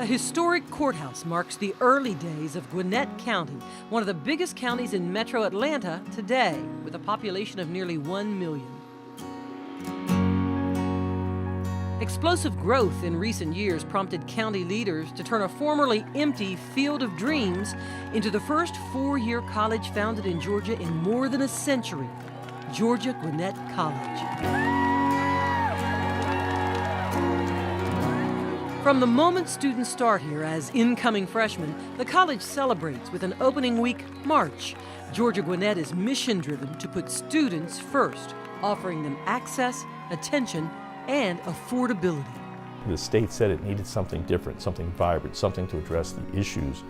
historic courthouse marks the early days of Gwinnett County, one of the biggest counties in metro Atlanta today, with a population of nearly 1 million. Explosive growth in recent years prompted county leaders to turn a formerly empty field of dreams into the first four-year college founded in Georgia in more than a century, Georgia Gwinnett College. From the moment students start here as incoming freshmen, the college celebrates with an opening week march. Georgia Gwinnett is mission-driven to put students first, offering them access, attention, and affordability. The state said it needed something different, something vibrant, something to address the issues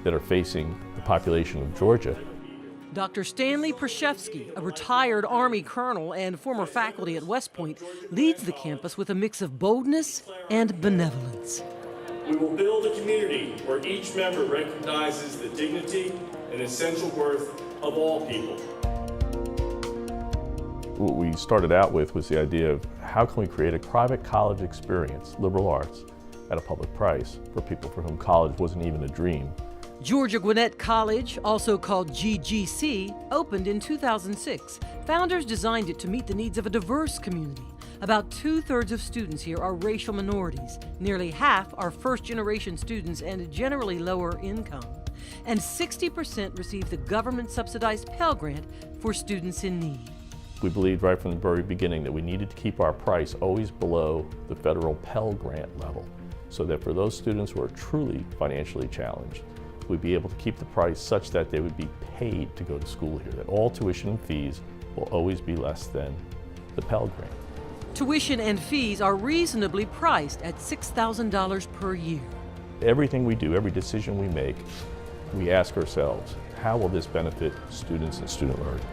that are facing the population of Georgia. Dr. Stanley Przewski, a retired Army colonel and former faculty at West Point, leads the campus with a mix of boldness and benevolence. We will build a community where each member recognizes the dignity and essential worth of all people. What we started out with was the idea of how can we create a private college experience, liberal arts, at a public price for people for whom college wasn't even a dream. Georgia Gwinnett College, also called GGC, opened in 2006. Founders designed it to meet the needs of a diverse community. About 2/3 of students here are racial minorities. Nearly half are first-generation students and generally lower income. And 60% receive the government-subsidized Pell Grant for students in need. We believed right from the very beginning that we needed to keep our price always below the federal Pell Grant level, so that for those students who are truly financially challenged, we'd be able to keep the price such that they would be paid to go to school here, that all tuition and fees will always be less than the Pell Grant. Tuition and fees are reasonably priced at $6,000 per year. Everything we do, every decision we make, we ask ourselves, how will this benefit students and student learning?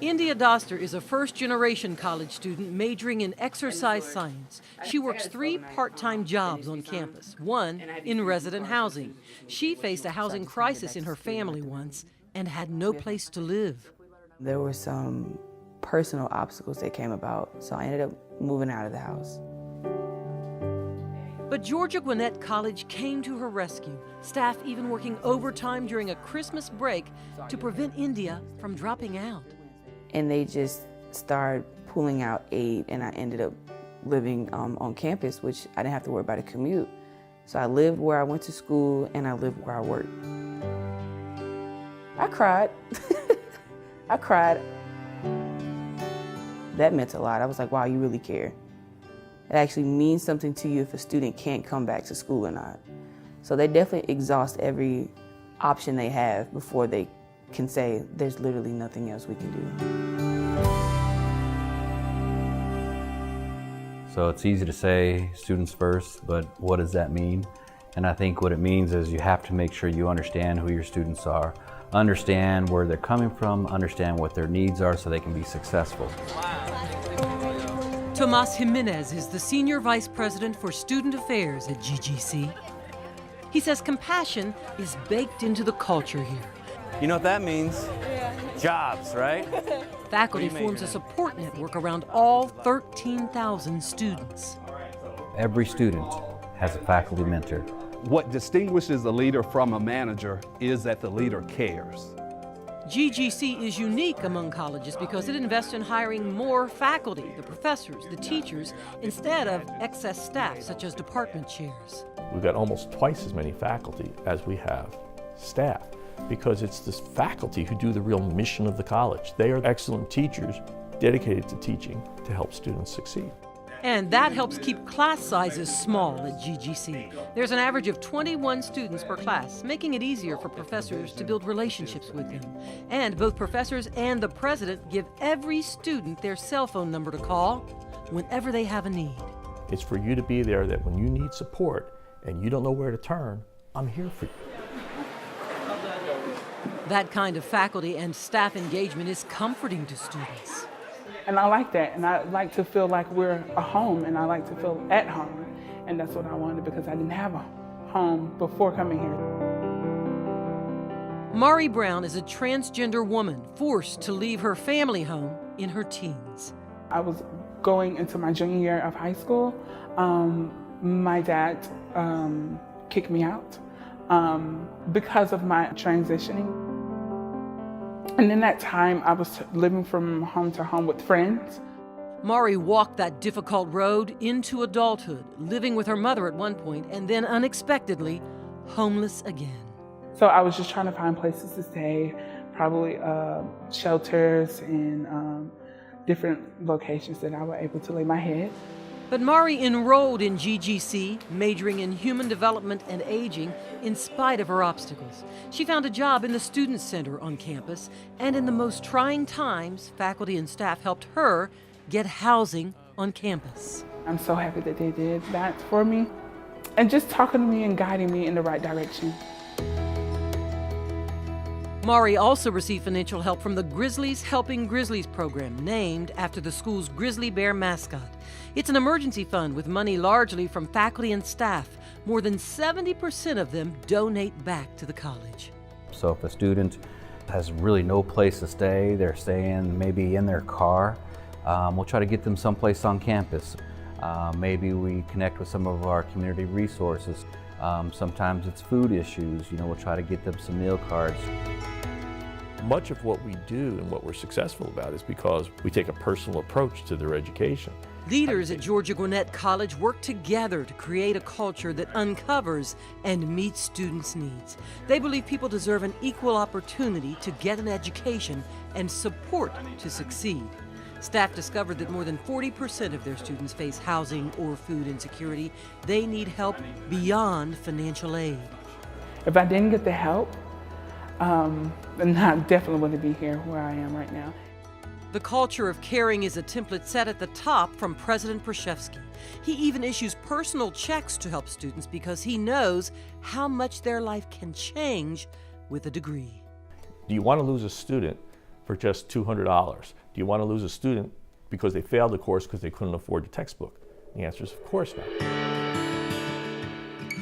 India Doster is a first-generation college student majoring in exercise science. She works 3 part-time jobs on campus, one in resident housing. She faced a housing crisis in her family once and had no place to live. There were some personal obstacles that came about, so I ended up moving out of the house. But Georgia Gwinnett College came to her rescue, staff even working overtime during a Christmas break to prevent India from dropping out. And they just started pulling out aid, and I ended up living on campus, which I didn't have to worry about a commute. So I lived where I went to school, and I lived where I worked. I cried. I cried. That meant a lot. I was like, wow, you really care. It actually means something to you if a student can't come back to school or not. So they definitely exhaust every option they have before they can say there's literally nothing else we can do. So it's easy to say students first, but what does that mean? And I think what it means is you have to make sure you understand who your students are, understand where they're coming from, understand what their needs are so they can be successful. Tomas Jimenez is the Senior Vice President for Student Affairs at GGC. He says compassion is baked into the culture here. You know what that means? Jobs, right? Faculty forms a support network around all 13,000 students. Every student has a faculty mentor. What distinguishes a leader from a manager is that the leader cares. GGC is unique among colleges because it invests in hiring more faculty, the professors, the teachers, instead of excess staff such as department chairs. We've got almost twice as many faculty as we have staff, because it's the faculty who do the real mission of the college. They are excellent teachers dedicated to teaching to help students succeed. And that helps keep class sizes small at GGC. There's an average of 21 students per class, making it easier for professors to build relationships with them. And both professors and the president give every student their cell phone number to call whenever they have a need. It's for you to be there, that when you need support and you don't know where to turn, I'm here for you. That kind of faculty and staff engagement is comforting to students. And I like that, and I like to feel like we're a home, and I like to feel at home. And that's what I wanted, because I didn't have a home before coming here. Mari Brown is a transgender woman forced to leave her family home in her teens. I was going into my junior year of high school. My dad kicked me out because of my transitioning. And in that time, I was living from home to home with friends. Mari walked that difficult road into adulthood, living with her mother at one point, and then unexpectedly, homeless again. So I was just trying to find places to stay, probably shelters and different locations that I was able to lay my head. But Mari enrolled in GGC, majoring in human development and aging, in spite of her obstacles. She found a job in the Student Center on campus, and in the most trying times, faculty and staff helped her get housing on campus. I'm so happy that they did that for me, and just talking to me and guiding me in the right direction. Mari also received financial help from the Grizzlies Helping Grizzlies program, named after the school's grizzly bear mascot. It's an emergency fund with money largely from faculty and staff. More than 70% of them donate back to the college. So if a student has really no place to stay, they're staying maybe in their car, we'll try to get them someplace on campus. Maybe we connect with some of our community resources. Sometimes it's food issues, we'll try to get them some meal cards. Much of what we do and what we're successful about is because we take a personal approach to their education. Leaders at Georgia Gwinnett College work together to create a culture that uncovers and meets students' needs. They believe people deserve an equal opportunity to get an education and support to succeed. Staff discovered that more than 40% of their students face housing or food insecurity. They need help beyond financial aid. If I didn't get the help, then I definitely wouldn't be here where I am right now. The culture of caring is a template set at the top from President Przewski. He even issues personal checks to help students because he knows how much their life can change with a degree. Do you want to lose a student for just $200? Do you want to lose a student because they failed the course because they couldn't afford the textbook? The answer is of course not.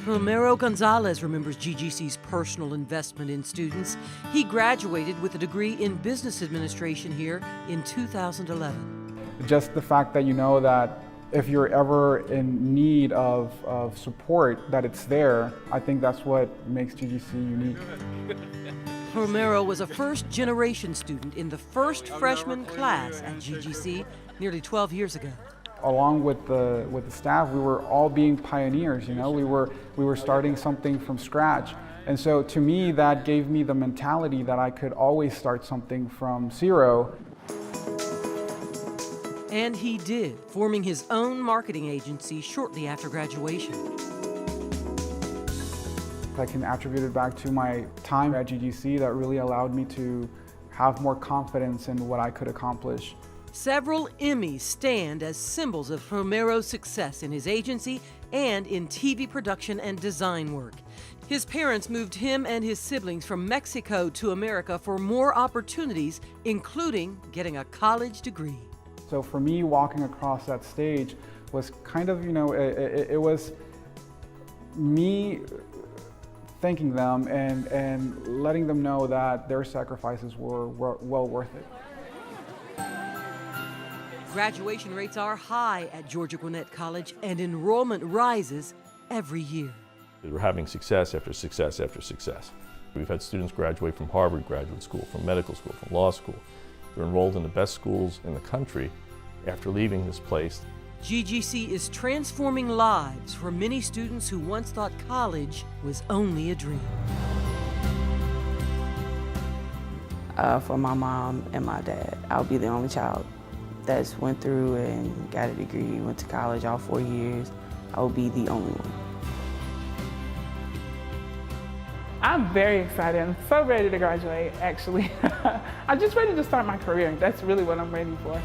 Romero Gonzalez remembers GGC's personal investment in students. He graduated with a degree in business administration here in 2011. Just the fact that you know that if you're ever in need of support, that it's there, I think that's what makes GGC unique. Romero was a first-generation student in the first freshman class at GGC nearly 12 years ago. Along with the staff, we were all being pioneers. We were starting something from scratch, and so to me that gave me the mentality that I could always start something from zero. And he did, forming his own marketing agency shortly after graduation. I can attribute it back to my time at GGC that really allowed me to have more confidence in what I could accomplish. Several Emmys stand as symbols of Romero's success in his agency and in TV production and design work. His parents moved him and his siblings from Mexico to America for more opportunities, including getting a college degree. So for me, walking across that stage was kind of, it was me thanking them and letting them know that their sacrifices were well worth it. Graduation rates are high at Georgia Gwinnett College, and enrollment rises every year. We're having success after success after success. We've had students graduate from Harvard Graduate School, from medical school, from law school. They're enrolled in the best schools in the country after leaving this place. GGC is transforming lives for many students who once thought college was only a dream. For my mom and my dad, I'll be the only child that's went through and got a degree, went to college all 4 years. I will be the only one. I'm very excited. I'm so ready to graduate, actually. I'm just ready to start my career. That's really what I'm ready for.